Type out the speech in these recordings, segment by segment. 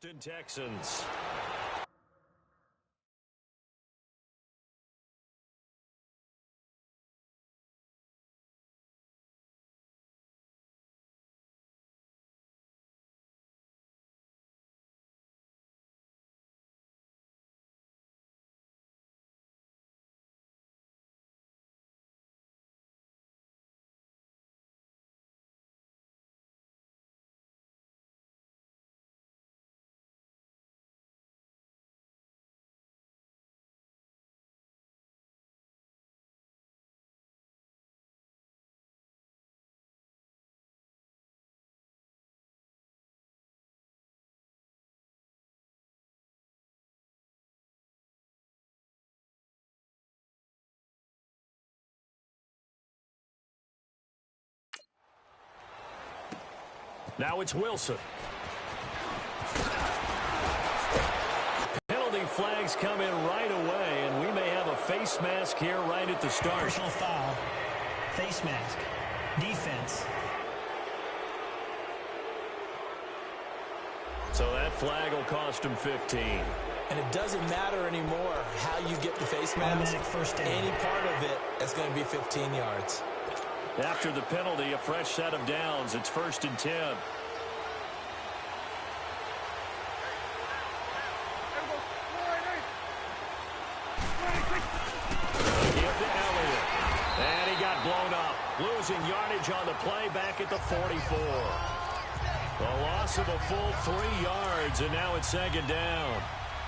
Houston Texans. Now it's Wilson. Penalty flags come in right away, and we may have a face mask here right at the start. Personal foul, face mask, defense. So that flag will cost him 15. And it doesn't matter anymore how you get the face mask. First down. Any part of it is going to be 15 yards. After the penalty, a fresh set of downs. It's 1st and 10. Give to Elliott. And he got blown up. Losing yardage on the play back at the 44. A loss of a full 3 yards, and now it's 2nd down.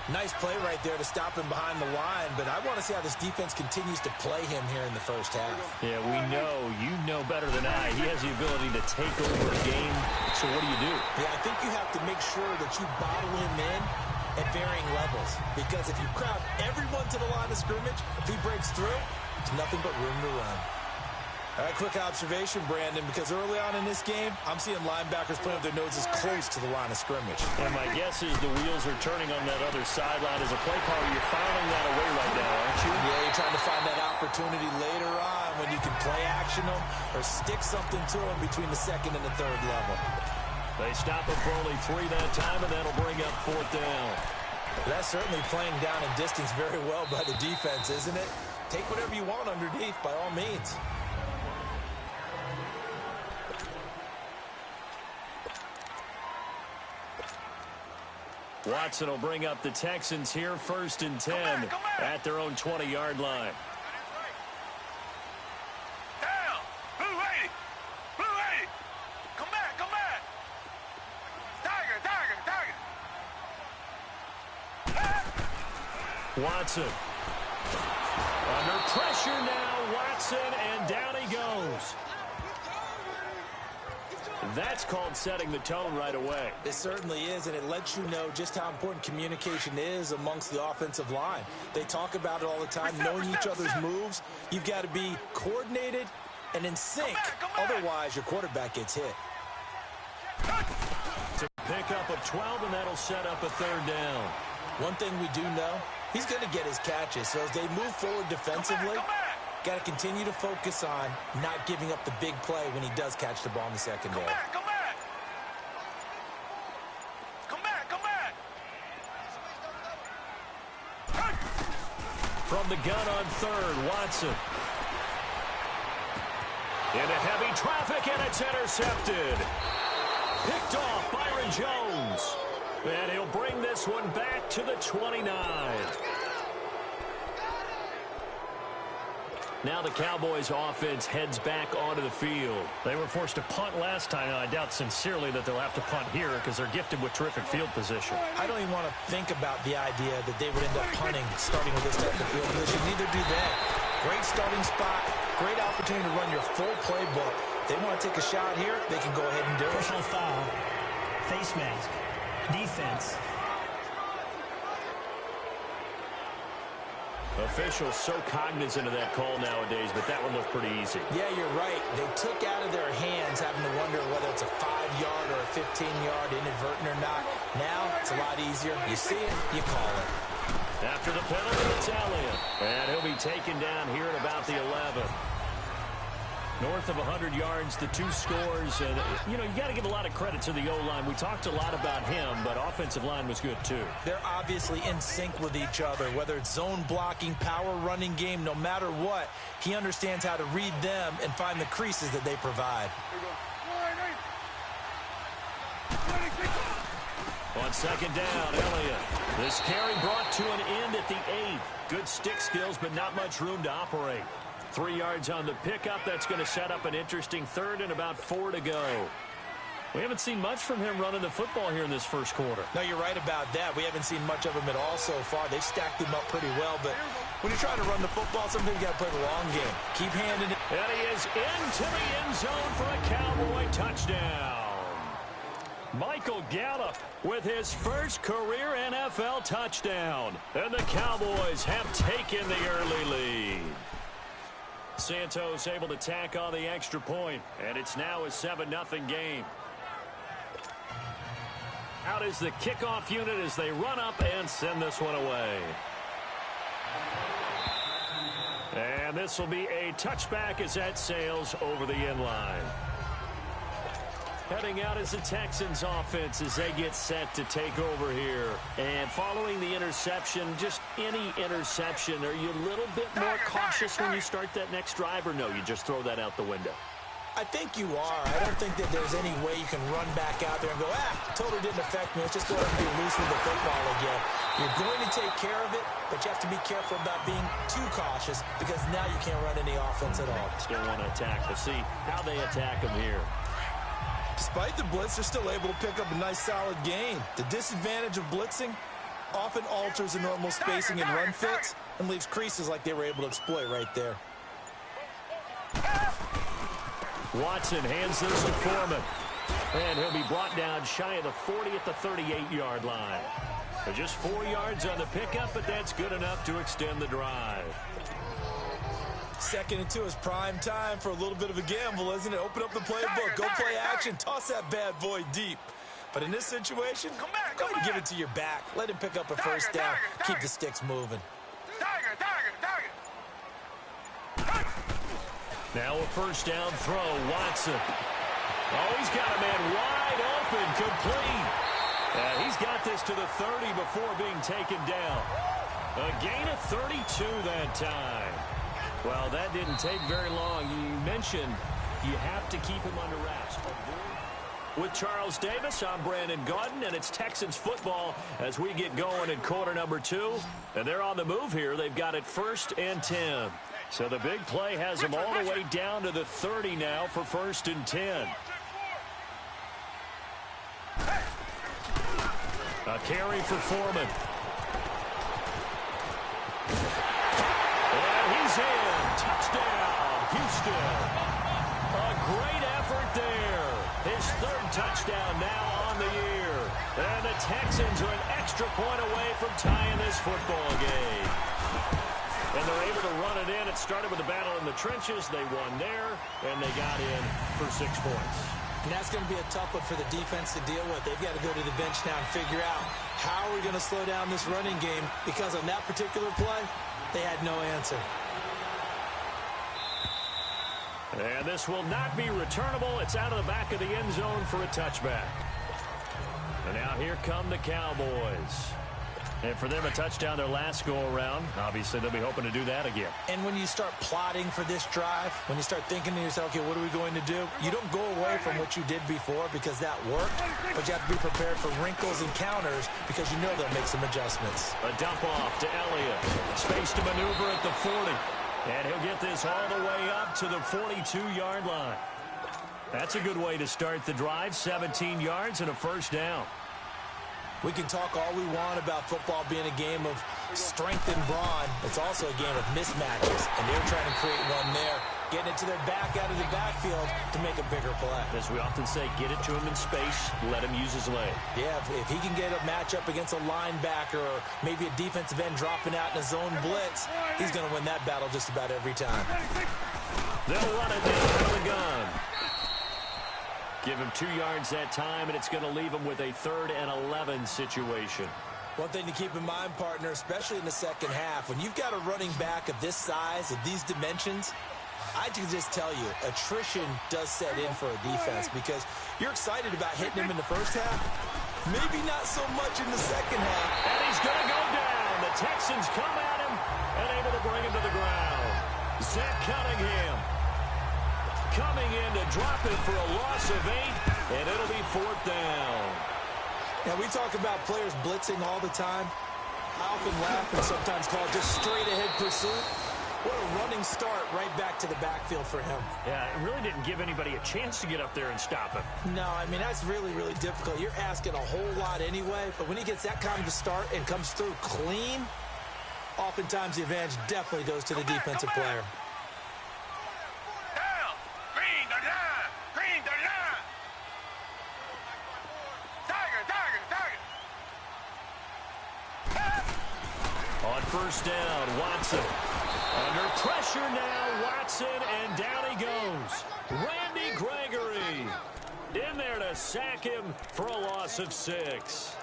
Nice play right there to stop him behind the line, but I want to see how this defense continues to play him here in the first half. Yeah, we know. You know better than I. He has the ability to take over a game. So what do you do? Yeah, I think you have to make sure that you bottle him in at varying levels. Because if you crowd everyone to the line of scrimmage, if he breaks through, it's nothing but room to run. All right, quick observation, Brandon, because early on in this game, I'm seeing linebackers putting up their noses close to the line of scrimmage. And my guess is the wheels are turning on that other sideline. As a play caller, you're filing that away right now, aren't you? Yeah, you're trying to find that opportunity later on when you can play action them or stick something to them between the 2nd and the 3rd level. They stop him for only 3 that time, and that'll bring up 4th down. That's certainly playing down and distance very well by the defense, isn't it? Take whatever you want underneath, by all means. Watson will bring up the Texans here, 1st and 10 at their own 20-yard line. Down! Blue 80! Blue 80! Come back, come back! Tiger, tiger, tiger! Watson. Under pressure now, Watson, and down he goes. That's called setting the tone right away. It certainly is, and it lets you know just how important communication is amongst the offensive line. They talk about it all the time, knowing each other's moves. You've got to be coordinated and in sync. Otherwise, your quarterback gets hit. To pick up a 12, and that'll set up a 3rd down. One thing we do know, he's going to get his catches. So as they move forward defensively, got to continue to focus on not giving up the big play when he does catch the ball in the secondary. Come back! Come back, come back! From the gun on 3rd, Watson. Into heavy traffic, and it's intercepted. Picked off Byron Jones. And he'll bring this one back to the 29. Now the Cowboys offense heads back onto the field. They were forced to punt last time. Now, I doubt sincerely that they'll have to punt here because they're gifted with terrific field position. I don't even want to think about the idea that they would end up punting starting with this type of field position. Neither do they. Great starting spot. Great opportunity to run your full playbook. They want to take a shot here, they can go ahead and do it. Personal foul, face mask, defense. Officials so cognizant of that call nowadays, but that one looked pretty easy. Yeah, you're right. They took out of their hands having to wonder whether it's a 5-yard or a 15-yard inadvertent or not. Now, it's a lot easier. You see it, you call it. After the penalty, it's Elliott. And he'll be taken down here at about the 11. North of 100 yards, the 2 scores. And, you got to give a lot of credit to the O-line. We talked a lot about him, but offensive line was good, too. They're obviously in sync with each other, whether it's zone blocking, power running game, no matter what. He understands how to read them and find the creases that they provide. On second down, Elliott. This carry brought to an end at the 8. Good stick skills, but not much room to operate. 3 yards on the pickup. That's going to set up an interesting third and about 4 to go. We haven't seen much from him running the football here in this first quarter. No, you're right about that. We haven't seen much of him at all so far. They've stacked him up pretty well, but when you're trying to run the football, sometimes you got to play the long game. Keep handing it. And he is into the end zone for a Cowboy touchdown. Michael Gallup with his first career NFL touchdown. And the Cowboys have taken the early lead. Santos able to tack on the extra point, and it's now a 7-0 game. Out is the kickoff unit as they run up and send this one away. And this will be a touchback as that sails over the end line. Heading out is the Texans offense as they get set to take over here. And following the interception, just any interception, are you a little bit more cautious when you start that next drive, or no, you just throw that out the window? I think you are. I don't think that there's any way you can run back out there and go, totally didn't affect me. Let's just go ahead and be loose with the football again. You're going to take care of it, but you have to be careful about being too cautious because now you can't run any offense at all. Still want to attack. Let's see how they attack them here. Despite the blitz, they're still able to pick up a nice, solid gain. The disadvantage of blitzing often alters the normal spacing and run fits and leaves creases like they were able to exploit right there. Watson hands this to Foreman. And he'll be brought down shy of the 40 at the 38-yard line. So just 4 yards on the pickup, but that's good enough to extend the drive. 2nd and 2 is prime time for a little bit of a gamble, isn't it? Open up the playbook, go play action, toss that bad boy deep. But in this situation, go ahead and give it to your back. Let him pick up a first down. Keep the sticks moving. Now a first down throw, Watson. Oh, he's got a man wide open, complete. He's got this to the 30 before being taken down. A gain of 32 that time. Well, that didn't take very long. You mentioned you have to keep him under wraps. With Charles Davis, I'm Brandon Gaudin, and it's Texans football as we get going in quarter number 2. And they're on the move here. They've got it 1st and 10. So the big play has them all the way down to the 30 now for 1st and 10. A carry for Foreman. And he's in. Touchdown, Houston. A great effort there. His 3rd touchdown now on the year. And the Texans are an extra point away from tying this football game. And they're able to run it in. It started with a battle in the trenches. They won there, and they got in for 6 points. And that's going to be a tough one for the defense to deal with. They've got to go to the bench now and figure out how are we going to slow down this running game, because on that particular play, they had no answer. And this will not be returnable. It's out of the back of the end zone for a touchback. And now here come the Cowboys. And for them, a touchdown their last go-around. Obviously, they'll be hoping to do that again. And when you start plotting for this drive, when you start thinking to yourself, okay, what are we going to do? You don't go away from what you did before because that worked, but you have to be prepared for wrinkles and counters because you know they'll make some adjustments. A dump off to Elliott. Space to maneuver at the 40. And he'll get this all the way up to the 42-yard line. That's a good way to start the drive. 17 yards and a first down. We can talk all we want about football being a game of strength and brawn. It's also a game of mismatches, and they're trying to create one there, getting it to their back out of the backfield to make a bigger play. As we often say, get it to him in space, let him use his leg. Yeah, if he can get a matchup against a linebacker or maybe a defensive end dropping out in a zone blitz, he's going to win that battle just about every time. They'll run it down from the gun. Give him 2 yards that time, and it's going to leave him with a 3rd and 11 situation. One thing to keep in mind, partner, especially in the second half, when you've got a running back of this size, of these dimensions, I can just tell you, attrition does set in for a defense because you're excited about hitting him in the first half. Maybe not so much in the second half. And he's going to go down. The Texans come at him and able to bring him to the ground. Zach Cunningham coming in to drop it for a loss of 8, and it'll be 4th down. Now, we talk about players blitzing all the time. I often laugh and sometimes call it just straight-ahead pursuit. What a running start right back to the backfield for him. Yeah, it really didn't give anybody a chance to get up there and stop him. No, I mean, that's really, really difficult. You're asking a whole lot anyway, but when he gets that kind of a start and comes through clean, oftentimes the advantage definitely goes to the defensive player. Down. Green the line. Green the line. Tiger, tiger, tiger. On 1st down, Watson. Under pressure now, Watson, and down he goes. Randy Gregory in there to sack him for a loss of 6.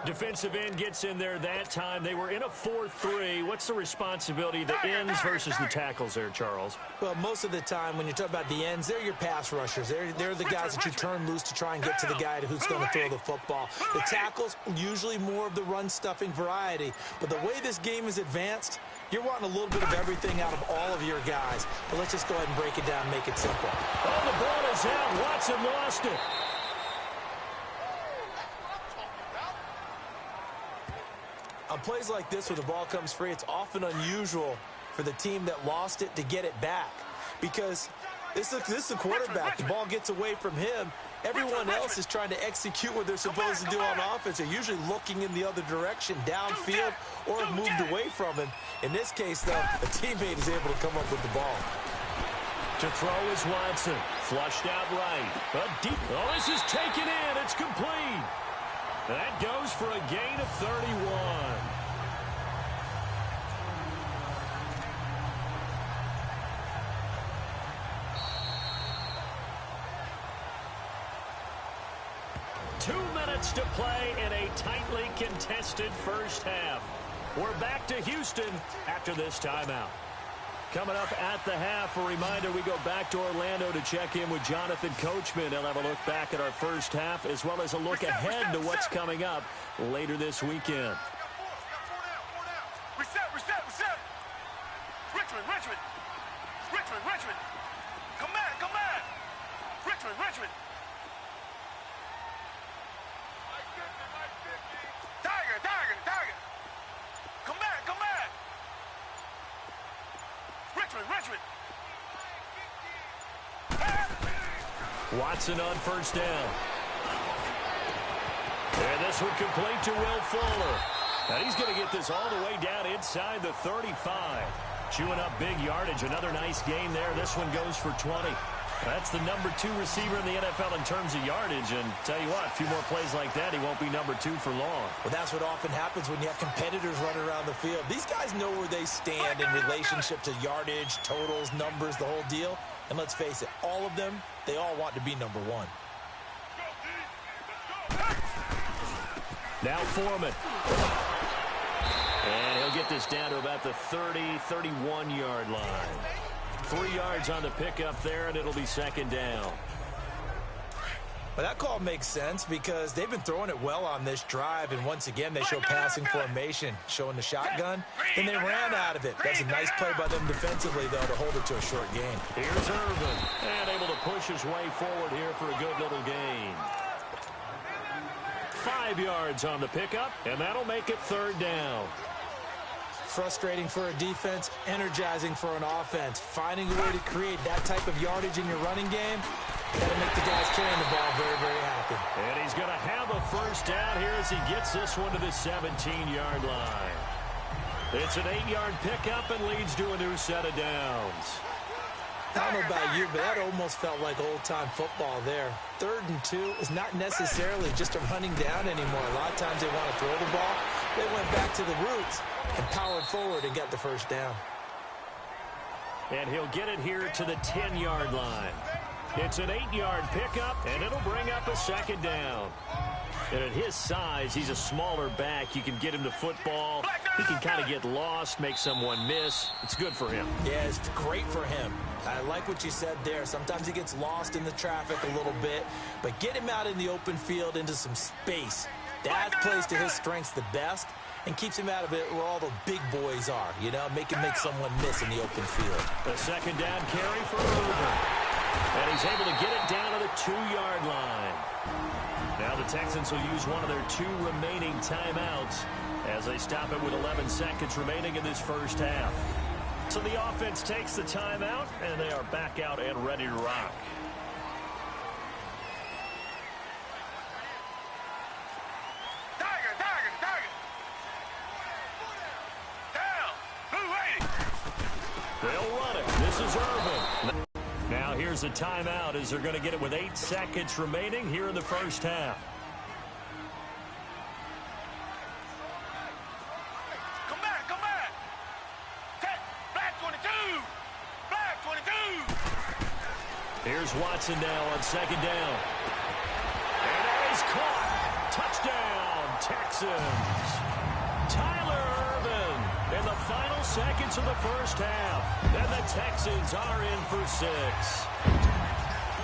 Defensive end gets in there that time. They were in a 4-3. What's the responsibility of the ends versus the tackles there, Charles? Well, most of the time when you talk about the ends, they're your pass rushers. They're the guys that you turn loose to try and get to the guy who's going to throw the football. The tackles, usually more of the run-stuffing variety. But the way this game is advanced, you're wanting a little bit of everything out of all of your guys. But let's just go ahead and break it down and make it simple. Oh, the ball is out. Watson lost it. On plays like this where the ball comes free, it's often unusual for the team that lost it to get it back. Because this is the quarterback. The ball gets away from him. Everyone else is trying to execute what they're supposed to do on offense. They're usually looking in the other direction, downfield, or have moved away from him. In this case, though, a teammate is able to come up with the ball. To throw is Watson. Flushed out right. A deep. Oh, this is taken in. It's complete. That goes for a gain of 31. Two minutes to play in a tightly contested first half. We're back to Houston after this timeout. Coming up at the half, a reminder, we go back to Orlando to check in with Jonathan Coachman. He'll have a look back at our first half as well as a look ahead to what's coming up later this weekend. Reset. Richmond. Come back. Richmond. Tiger. Come back. Richmond. Watson on 1st down. And this one complete to Will Fuller. And he's going to get this all the way down inside the 35. Chewing up big yardage. Another nice gain there. This one goes for 20. That's the number 2 receiver in the NFL in terms of yardage. And tell you what, a few more plays like that, he won't be number 2 for long. Well, that's what often happens when you have competitors running around the field. These guys know where they stand in relationship to yardage, totals, numbers, the whole deal. And let's face it, all of them, they all want to be number 1. Now Foreman. And he'll get this down to about the 30, 31-yard line. 3 yards on the pickup there, and it'll be 2nd down. Well, that call makes sense because they've been throwing it well on this drive, and once again, they show passing formation, showing the shotgun, and they ran out of it. That's a nice play by them defensively, though, to hold it to a short gain. Here's Irvin, and able to push his way forward here for a good little gain. 5 yards on the pickup, and that'll make it 3rd down. Frustrating for a defense, energizing for an offense. Finding a way to create that type of yardage in your running game, got to make the guys carrying the ball very, very happy. And he's going to have a 1st down here as he gets this one to the 17-yard line. It's an 8-yard pickup and leads to a new set of downs. I don't know about you, but that almost felt like old-time football there. 3rd and 2 is not necessarily just a running down anymore. A lot of times they want to throw the ball. They went back to the roots and powered forward and got the 1st down. And he'll get it here to the 10-yard line. It's an 8-yard pickup, and it'll bring up a 2nd down. And at his size, he's a smaller back. You can get him the football. He can kind of get lost, make someone miss. It's good for him. Yeah, it's great for him. I like what you said there. Sometimes he gets lost in the traffic a little bit, but get him out in the open field into some space. That plays to his strengths the best and keeps him out of it where all the big boys are, you know, make him make someone miss in the open field. The second down carry for Urban. And he's able to get it down to the 2-yard line. Now the Texans will use one of their 2 remaining timeouts as they stop it with 11 seconds remaining in this first half. So the offense takes the timeout, and they are back out and ready to rock. They'll run it. This is Urban. Now here's a timeout as they're going to get it with 8 seconds remaining here in the first half. Come back, come back. Black 22. Black 22. Here's Watson now on second down. And that is caught. Touchdown, Texans. Tyler Urban in the final seconds of the first half. And the Texans are in for 6.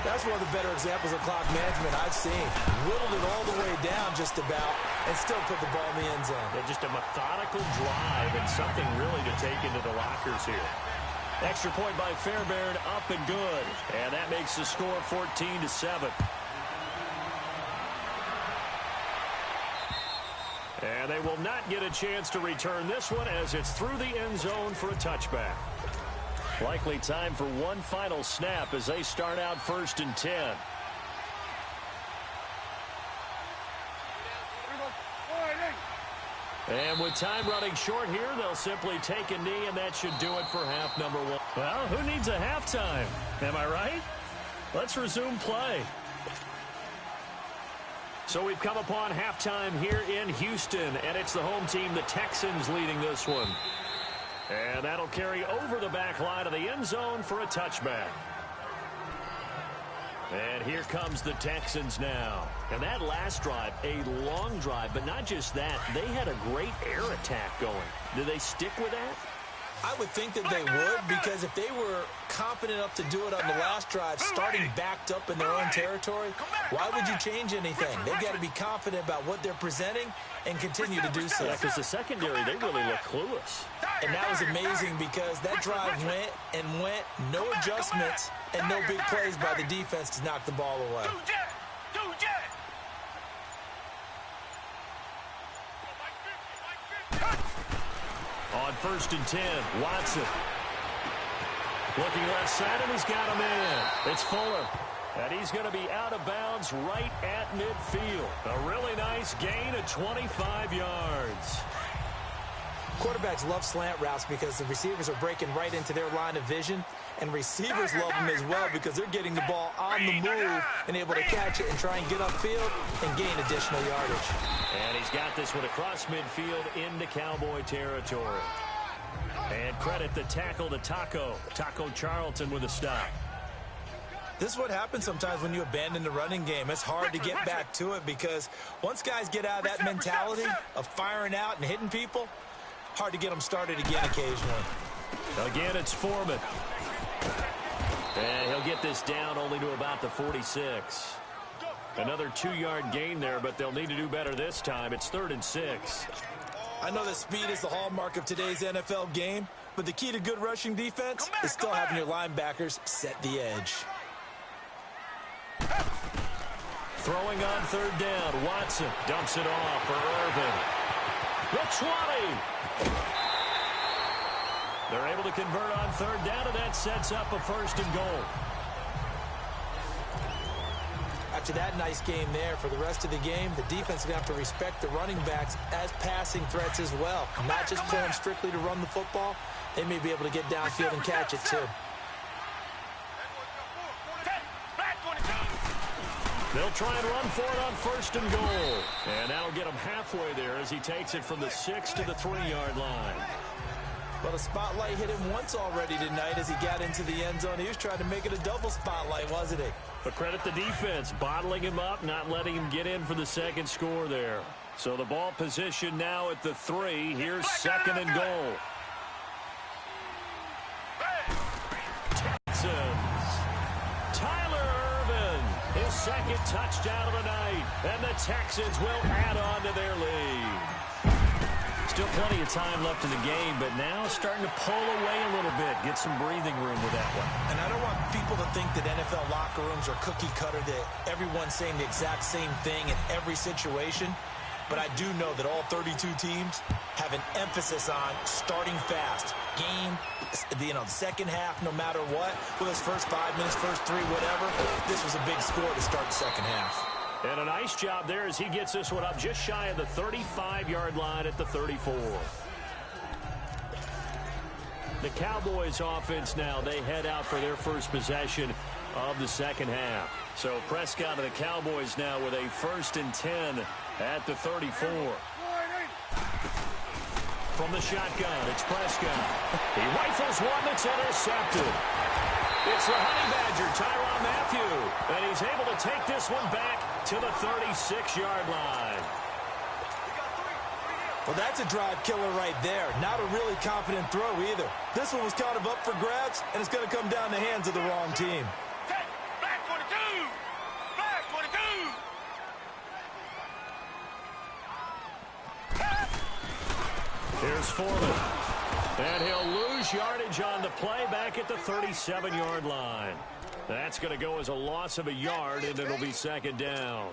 That's one of the better examples of clock management I've seen. Whittled it all the way down just about and still put the ball in the end zone. Yeah, just a methodical drive and something really to take into the lockers here. Extra point by Fairbairn, up and good. And that makes the score 14-7. And they will not get a chance to return this one as it's through the end zone for a touchback. Likely time for one final snap as they start out 1st and 10. And with time running short here, they'll simply take a knee, and that should do it for half number 1. Well, who needs a halftime? Am I right? Let's resume play. So we've come upon halftime here in Houston, and it's the home team, the Texans, leading this one. And that'll carry over the back line of the end zone for a touchback. And here comes the Texans now. And that last drive, a long drive, but not just that. They had a great air attack going. Do they stick with that? I would think that they would, because if they were confident enough to do it on the last drive, starting backed up in their own territory, why would you change anything? They've got to be confident about what they're presenting and continue to do so. Yeah, because the secondary, they really look clueless. And that was amazing because that drive went and went, no adjustments and no big plays by the defense to knock the ball away. On 1st and 10, Watson. Looking left side, and he's got him in. It's Fuller. And he's going to be out of bounds right at midfield. A really nice gain of 25 yards. Quarterbacks love slant routes because the receivers are breaking right into their line of vision, and receivers love them as well because they're getting the ball on the move and able to catch it and try and get upfield and gain additional yardage. And he's got this one across midfield into Cowboy territory. And credit the tackle to Taco Charlton with a stop. This is what happens sometimes when you abandon the running game. It's hard to get back to it because once guys get out of that mentality of firing out and hitting people, hard to get them started again occasionally. Again, it's Foreman. And he'll get this down only to about the 46. Another 2-yard gain there, but they'll need to do better this time. It's 3rd and 6. I know that speed is the hallmark of today's NFL game, but the key to good rushing defense is still having your linebackers set the edge. Throwing on 3rd down, Watson dumps it off for Irvin. The 20. They're able to convert on 3rd down, and that sets up a 1st and goal. After that nice game there, for the rest of the game, the defense is going to have to respect the running backs as passing threats as well. Not just play them strictly to run the football. They may be able to get downfield and catch it too. They'll try and run for it on 1st and goal. And that'll get him halfway there as he takes it from the 6 to the 3-yard line. Well, the spotlight hit him once already tonight as he got into the end zone. He was trying to make it a double spotlight, wasn't he? But credit the defense, bottling him up, not letting him get in for the second score there. So the ball position now at the 3. Here's second and goal. Texans. Tyler Ervin, his second touchdown of the night. And the Texans will add on to their lead. Still plenty of time left in the game, but now starting to pull away a little bit. Get some breathing room with that one. And I don't want people to think that NFL locker rooms are cookie cutter, that everyone's saying the exact same thing in every situation. But I do know that all 32 teams have an emphasis on starting fast. Game, the second half, no matter what. Whether it's first 5 minutes, first 3, whatever. This was a big score to start the second half. And a nice job there as he gets this one up just shy of the 35-yard line at the 34. The Cowboys offense now, they head out for their first possession of the second half. So Prescott of the Cowboys now with a 1st and 10 at the 34. From the shotgun, it's Prescott. He rifles one that's intercepted. It's the Honey Badger, Tyrann Mathieu, and he's able to take this one back to the 36-yard line. Well, that's a drive killer right there. Not a really confident throw either. This one was kind of up for grabs, and it's going to come down the hands of the wrong team. Black 22! Black 22! Here's Foreman. And he'll lose yardage on the play back at the 37-yard line. That's going to go as a loss of a yard, and it'll be second down.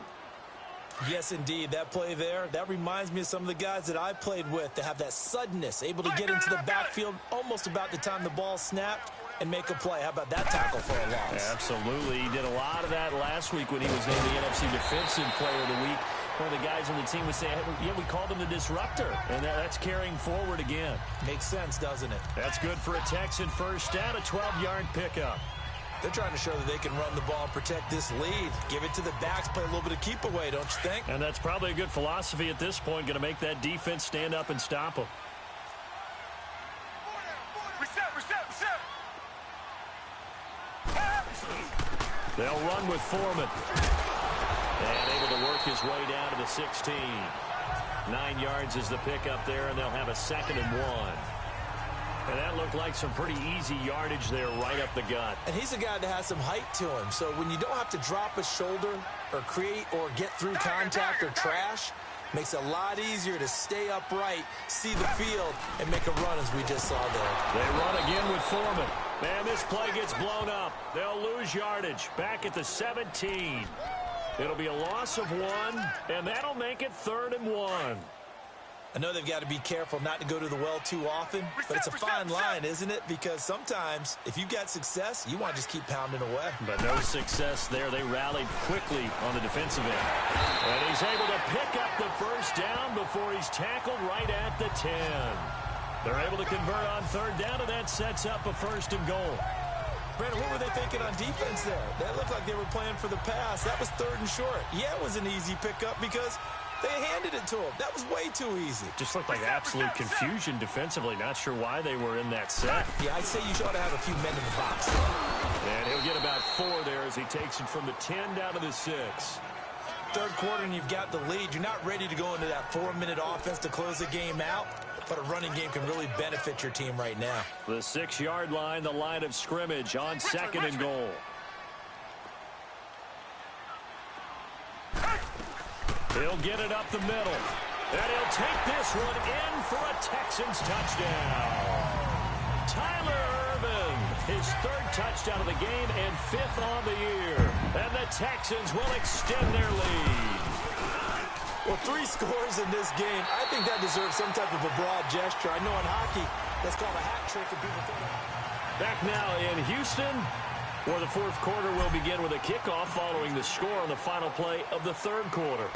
Yes, indeed. That play there, that reminds me of some of the guys that I played with that have that suddenness, able to get into the backfield almost about the time the ball snapped and make a play. How about that tackle for a loss? Absolutely. He did a lot of that last week when he was named the NFC Defensive Player of the Week. One of the guys on the team was saying, yeah, we called him the disruptor, and that's carrying forward again. Makes sense, doesn't it? That's good for a Texan first down, a 12-yard pickup. They're trying to show that they can run the ball and protect this lead. Give it to the backs, play a little bit of keep away, don't you think? And that's probably a good philosophy at this point, going to make that defense stand up and stop them. Reset. They'll run with Foreman. And able to work his way down to the 16. 9 yards is the pickup there, and they'll have a 2nd and 1. And that looked like some pretty easy yardage there right up the gut. And he's a guy that has some height to him. So when you don't have to drop a shoulder or create or get through contact or trash, makes it a lot easier to stay upright, see the field, and make a run as we just saw there. They run again with Foreman. Man, this play gets blown up. They'll lose yardage back at the 17. It'll be a loss of 1, and that'll make it 3rd and 1. I know they've got to be careful not to go to the well too often, but it's a fine line, isn't it? Because sometimes, if you've got success, you want to just keep pounding away. But no success there. They rallied quickly on the defensive end. And he's able to pick up the first down before he's tackled right at the 10. They're able to convert on 3rd down, and that sets up a 1st and goal. Brandon, what were they thinking on defense there? That looked like they were playing for the pass. That was 3rd and short. Yeah, it was an easy pickup because they handed it to him. That was way too easy. Just looked like absolute confusion defensively. Not sure why they were in that set. Yeah, I'd say you ought to have a few men in the box. And he'll get about 4 there as he takes it from the 10 down to the 6. 3rd quarter and you've got the lead. You're not ready to go into that 4-minute offense to close the game out, but a running game can really benefit your team right now. The 6-yard line, the line of scrimmage on 2nd and goal. He'll get it up the middle. And he'll take this one in for a Texans touchdown. Tyler Ervin, his 3rd touchdown of the game and 5th on the year. And the Texans will extend their lead. Well, 3 scores in this game. I think that deserves some type of a broad gesture. I know in hockey, that's called a hat trick. And people think back now in Houston, where the 4th quarter will begin with a kickoff following the score on the final play of the 3rd quarter.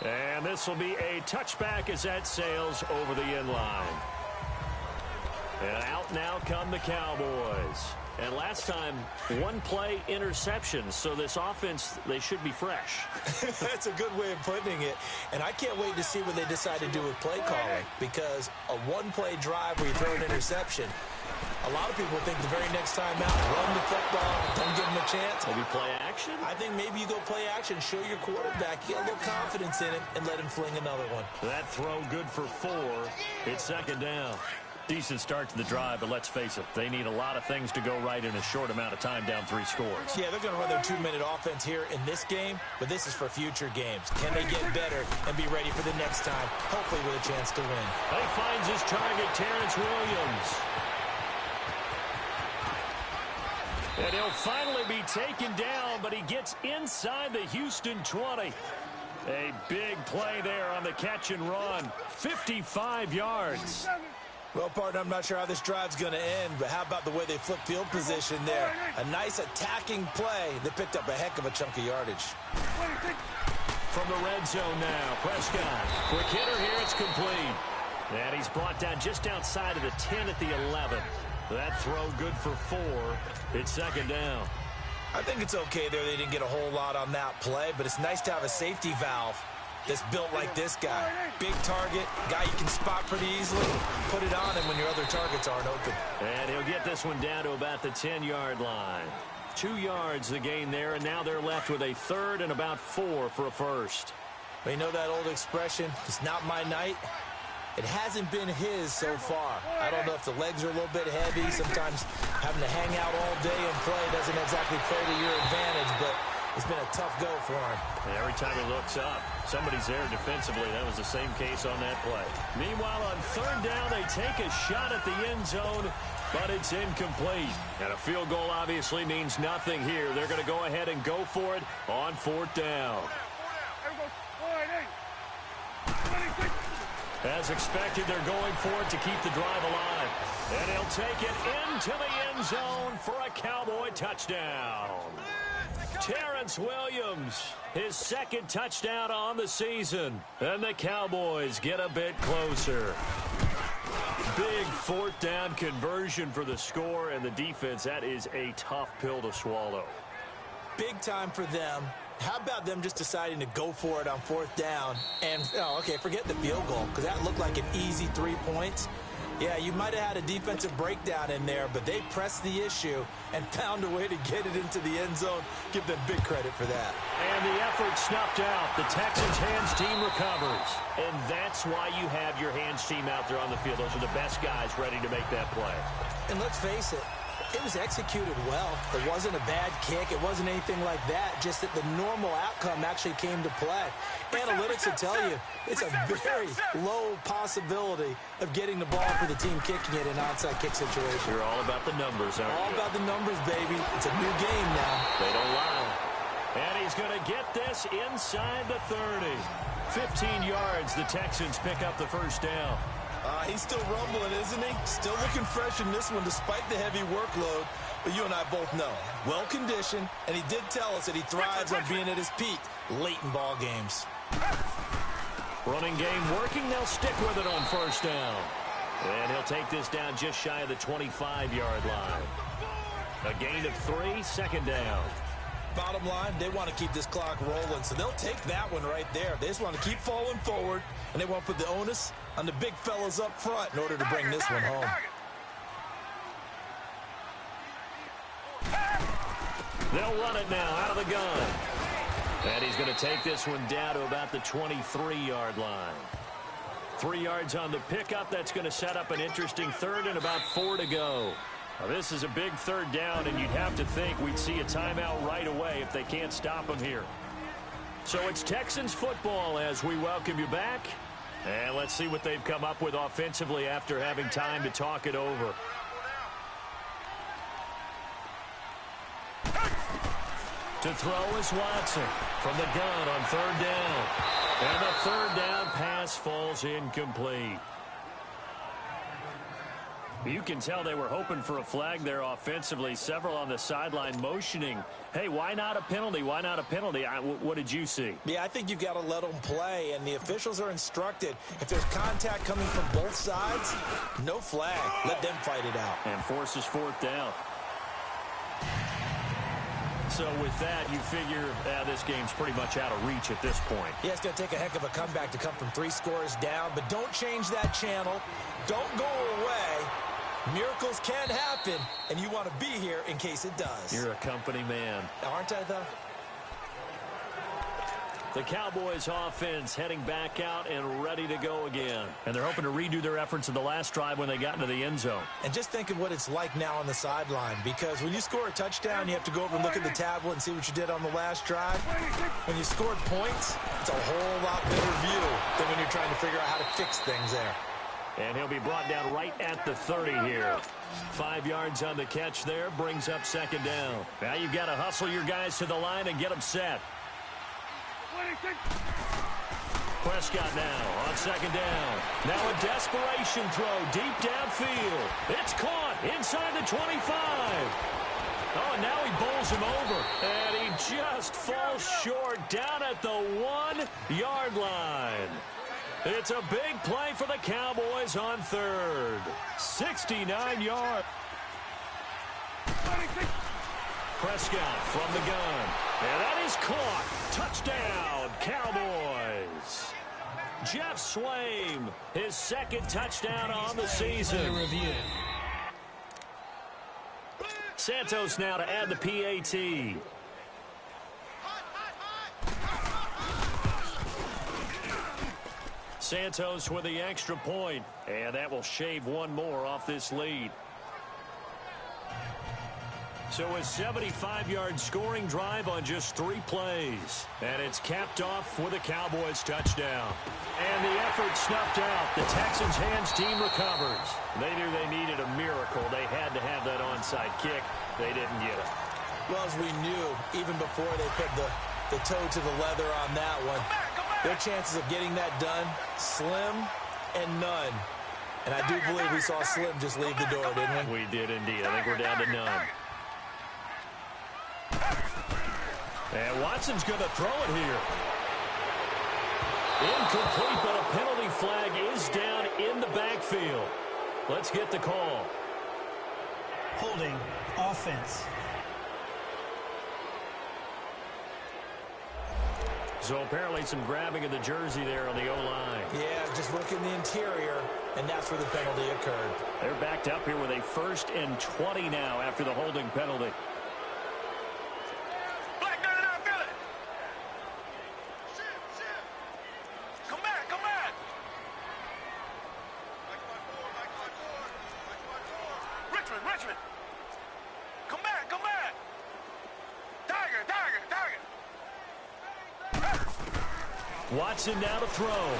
And this will be a touchback as that sails over the end line. And out now come the Cowboys. And last time, one-play interception. So this offense, they should be fresh. That's a good way of putting it. And I can't wait to see what they decide to do with play calling. Because a one-play drive where you throw an interception, a lot of people think the very next time out, run the football, don't give them a chance. Maybe play action? I think maybe you go play action, show your quarterback, get a little confidence in him, and let him fling another one. That throw good for 4. It's second down. Decent start to the drive, but let's face it, they need a lot of things to go right in a short amount of time down 3 scores. Yeah, they're going to run their 2-minute offense here in this game, but this is for future games. Can they get better and be ready for the next time, hopefully with a chance to win? He finds his target, Terrence Williams. And he'll finally be taken down, but he gets inside the Houston 20. A big play there on the catch and run. 55 yards. Well, partner, I'm not sure how this drive's going to end, but how about the way they flip field position there? A nice attacking play that picked up a heck of a chunk of yardage. From the red zone now, Prescott. Quick hitter here, it's complete. And he's brought down just outside of the 10 at the 11. That throw good for 4. It's second down. I think it's okay there. They didn't get a whole lot on that play, but it's nice to have a safety valve that's built like this guy. Big target, guy you can spot pretty easily. Put it on him when your other targets aren't open. And he'll get this one down to about the 10-yard line. 2 yards the gain there, and now they're left with a third and about 4 for a first. Well, you know that old expression, it's not my night? It hasn't been his so far. I don't know if the legs are a little bit heavy. Sometimes having to hang out all day and play doesn't exactly play to your advantage, but it's been a tough go for him. And every time he looks up, somebody's there defensively. That was the same case on that play. Meanwhile, on third down, they take a shot at the end zone, but it's incomplete. And a field goal obviously means nothing here. They're going to go ahead and go for it on 4th down. As expected, they're going for it to keep the drive alive. And he'll take it into the end zone for a Cowboy touchdown. Terrence Williams, his second touchdown on the season. And the Cowboys get a bit closer. Big 4th down conversion for the score, and the defense, that is a tough pill to swallow. Big time for them. How about them just deciding to go for it on 4th down? And, okay, forget the field goal, because that looked like an easy 3 points. Yeah, you might have had a defensive breakdown in there, but they pressed the issue and found a way to get it into the end zone. Give them big credit for that. And the effort snuffed out. The Texans' hands team recovers. And that's why you have your hands team out there on the field. Those are the best guys ready to make that play. And let's face it, it was executed well. It wasn't a bad kick. It wasn't anything like that. Just that the normal outcome actually came to play. Analytics will tell you it's a very low possibility of getting the ball for the team kicking it in an onside kick situation. You're all about the numbers, aren't you? All about the numbers, baby. It's a new game now. They don't lie. And he's going to get this inside the 30. 15 yards, the Texans pick up the first down. He's still rumbling, isn't he? Still looking fresh in this one despite the heavy workload. But you and I both know, well-conditioned, and he did tell us that he thrives on being at his peak late in ball games. Running game working. They'll stick with it on first down. And he'll take this down just shy of the 25-yard line. A gain of 3, second down. Bottom line, they want to keep this clock rolling, so they'll take that one right there. They just want to keep falling forward, and they want to put the onus on the big fellas up front in order to bring this one home. They'll run it now out of the gun. And he's going to take this one down to about the 23-yard line. 3 yards on the pickup. That's going to set up an interesting third and about 4 to go. Now, this is a big third down, and you'd have to think we'd see a timeout right away if they can't stop him here. So it's Texans football as we welcome you back. And let's see what they've come up with offensively after having time to talk it over. To throw is Watson from the gun on third down. And the third down pass falls incomplete. You can tell they were hoping for a flag there offensively. Several on the sideline motioning, hey, why not a penalty? Why not a penalty? What did you see? Yeah, I think you've got to let them play, and the officials are instructed. If there's contact coming from both sides, no flag. Let them fight it out. And forces fourth down. So with that, you figure this game's pretty much out of reach at this point. Yeah, it's going to take a heck of a comeback to come from 3 scores down, but don't change that channel. Don't go away. Miracles can happen, and you want to be here in case it does. You're a company man. Aren't I, though? The Cowboys offense heading back out and ready to go again. And they're hoping to redo their efforts in the last drive when they got into the end zone. And just think of what it's like now on the sideline, because when you score a touchdown, you have to go over and look at the tablet and see what you did on the last drive. When you scored points, it's a whole lot better view than when you're trying to figure out how to fix things there. And he'll be brought down right at the 30 here. 5 yards on the catch there, brings up second down. Now you've got to hustle your guys to the line and get them set. Prescott now on second down. Now a desperation throw deep downfield. It's caught inside the 25. Oh, and now he bowls him over. And he just falls short down at the 1-yard line. It's a big play for the Cowboys on third. 69 yards. Prescott from the gun. And that is caught. Touchdown, Cowboys. Jeff Swaim, his second touchdown on the season. Santos now to add the PAT. Santos with the extra point, and that will shave one more off this lead. So a 75-yard scoring drive on just 3 plays. And it's capped off with a Cowboys touchdown. And the effort snuffed out. The Texans' hands team recovers. They knew they needed a miracle. They had to have that onside kick. They didn't get it. Well, as we knew, even before they put the toe to the leather on that one, their chances of getting that done, slim and none. And I do believe we saw Slim just leave the door, didn't we? We did indeed. I think we're down to none. And Watson's going to throw it here. Incomplete, but a penalty flag is down in the backfield. Let's get the call. Holding offense. So apparently some grabbing of the jersey there on the O-line. Yeah, just look in the interior, and that's where the penalty occurred. They're backed up here with a 1st and 20 now after the holding penalty. Richmond! Come back! Tiger! Watson now to throw.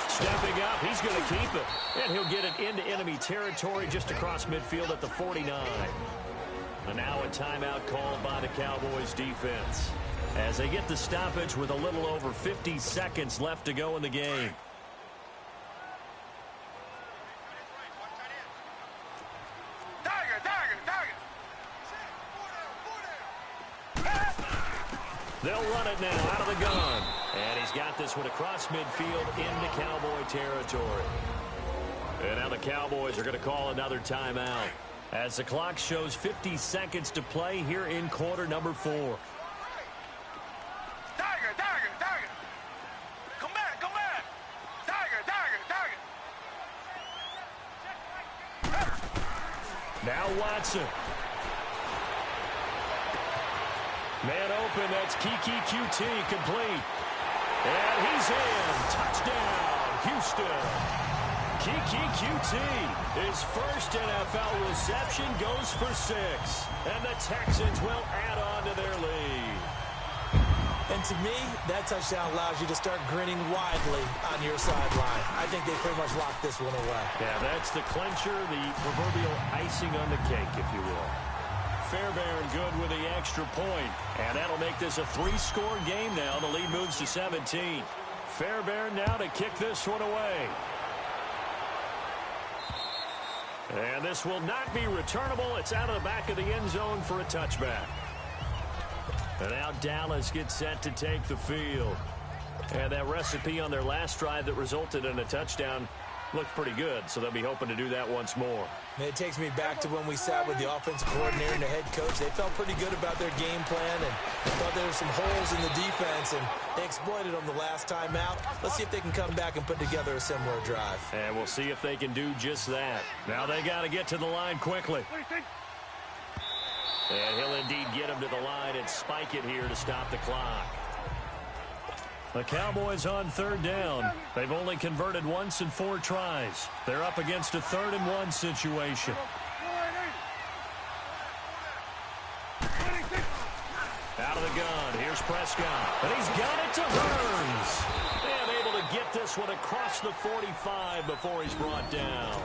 Stepping up, he's going to keep it. And he'll get it into enemy territory just across midfield at the 49. And now a timeout called by the Cowboys defense as they get the stoppage with a little over 50 seconds left to go in the game. They'll run it now out of the gun. And he's got this one across midfield into Cowboy territory. And now the Cowboys are going to call another timeout as the clock shows 50 seconds to play here in quarter number 4. Tiger! Come back! Tiger! Now Watson. Man open, that's Kiki QT complete. And he's in. Touchdown, Houston. Kiki QT, his first NFL reception goes for 6. And the Texans will add on to their lead. And to me, that touchdown allows you to start grinning widely on your sideline. I think they pretty much locked this one away. Yeah, that's the clincher, the proverbial icing on the cake, if you will. Fairbairn good with the extra point. And that'll make this a 3-score game now. The lead moves to 17. Fairbairn now to kick this one away. And this will not be returnable. It's out of the back of the end zone for a touchback. And now Dallas gets set to take the field. And that recipe on their last drive that resulted in a touchdown looked pretty good, so they'll be hoping to do that once more. It takes me back to when we sat with the offensive coordinator and the head coach. They felt pretty good about their game plan and thought there were some holes in the defense, and they exploited them the last time out. Let's see if they can come back and put together a similar drive. And we'll see if they can do just that. Now they got to get to the line quickly. And he'll indeed get him to the line and spike it here to stop the clock. The Cowboys on third down. They've only converted once in 4 tries. They're up against a 3rd and 1 situation. Out of the gun. Here's Prescott. And he's got it to Burns. And able to get this one across the 45 before he's brought down.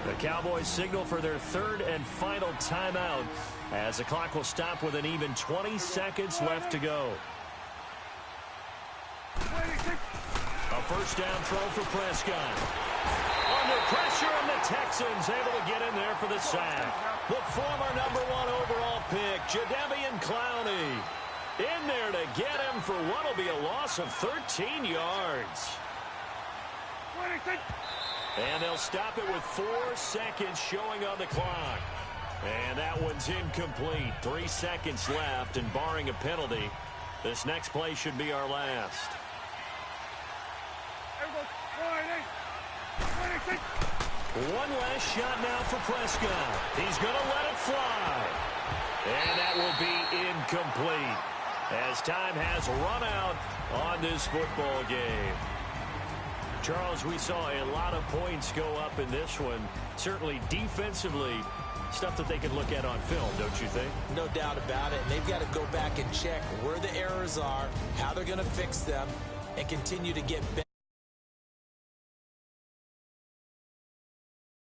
The Cowboys signal for their 3rd and final timeout as the clock will stop with an even 20 seconds left to go. A first down throw for Prescott. Under pressure, and the Texans able to get in there for the sack. The former #1 overall pick, Jadeveon Clowney, in there to get him for what will be a loss of 13 yards. And they'll stop it with 4 seconds showing on the clock. And that one's incomplete. 3 seconds left, and barring a penalty, this next play should be our last. One last shot now for Prescott. He's going to let it fly. And that will be incomplete as time has run out on this football game. Charles, we saw a lot of points go up in this one. Certainly defensively, stuff that they can look at on film, don't you think? No doubt about it. And they've got to go back and check where the errors are, how they're going to fix them, and continue to get better.